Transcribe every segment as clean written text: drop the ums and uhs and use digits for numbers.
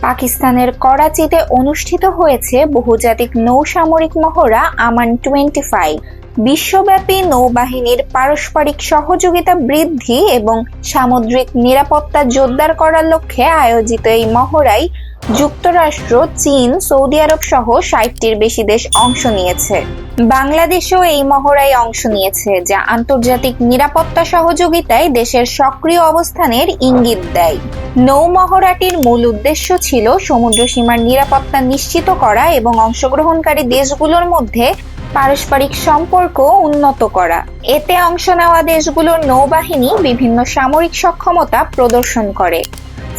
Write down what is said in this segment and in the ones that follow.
পাকিস্তানের করাচিতে অনুষ্ঠিত হয়েছে বহুজাতিক নৌসামরিক মহড়া আমান 25। বিশ্বব্যাপী নৌবাহিনীর পারস্পরিক সহযোগিতা বৃদ্ধি এবং সামুদ্রিক নিরাপত্তা জোরদার করার লক্ষ্যে আয়োজিত এই মহড়ায় যুক্তরাষ্ট্র, চীন, সৌদি আরব সহ 60টির বেশি দেশ অংশ নিয়েছে। বাংলাদেশও এই মহড়ায় অংশ নিয়েছে, যা আন্তর্জাতিক নিরাপত্তা সহযোগিতায় দেশের সক্রিয় অবস্থানের ইঙ্গিত দেয়। নৌ মহড়াটির মূল উদ্দেশ্য ছিল সমুদ্রসীমার নিরাপত্তা নিশ্চিত করা এবং অংশগ্রহণকারী দেশগুলোর মধ্যে পারস্পরিক সম্পর্ক উন্নত করা। এতে অংশ নেওয়া দেশগুলোর নৌবাহিনী বিভিন্ন সামরিক সক্ষমতা প্রদর্শন করে।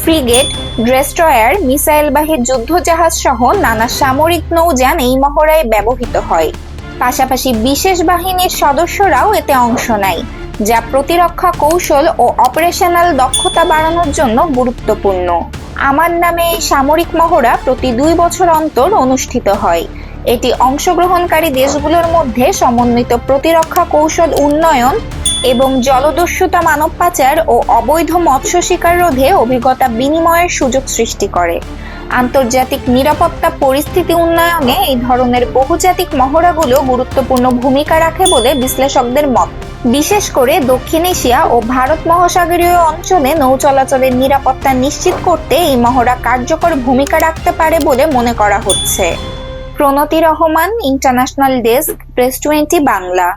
ফ্রিগেট, ডেস্ট্রয়ার, মিসাইলবাহী যুদ্ধজাহাজ সহ নানা সামরিক নৌযান এই মহড়ায় ব্যবহৃত হয়। পাশাপাশি বিশেষ বাহিনীর সদস্যরাও এতে অংশ নেয়, যা প্রতিরক্ষা কৌশল ও অপারেশনাল দক্ষতা বাড়ানোর জন্য গুরুত্বপূর্ণ। আমার নামে এই সামরিক মহড়া প্রতি 2 বছর অন্তর অনুষ্ঠিত হয়। এটি অংশগ্রহণকারী দেশগুলোর মধ্যে সমন্বিত প্রতিরক্ষা কৌশল উন্নয়ন এবং জলদস্যুতা, মানব পাচার ও অবৈধ মৎস্য শিকার রোধে অভিজ্ঞতা বিনিময়ের সুযোগ সৃষ্টি করে। আন্তর্জাতিক নিরাপত্তা পরিস্থিতি উন্নয়নে এই ধরনের বহুজাতিক মহড়াগুলো গুরুত্বপূর্ণ ভূমিকা রাখে বলে বিশ্লেষকদের মত। বিশেষ করে দক্ষিণ এশিয়া ও ভারত মহাসাগরীয় অঞ্চলে নৌ চলাচলের নিরাপত্তা নিশ্চিত করতে এই মহড়া কার্যকর ভূমিকা রাখতে পারে বলে মনে করা হচ্ছে। Pranati Rahman, international desk, press 20 Bangla.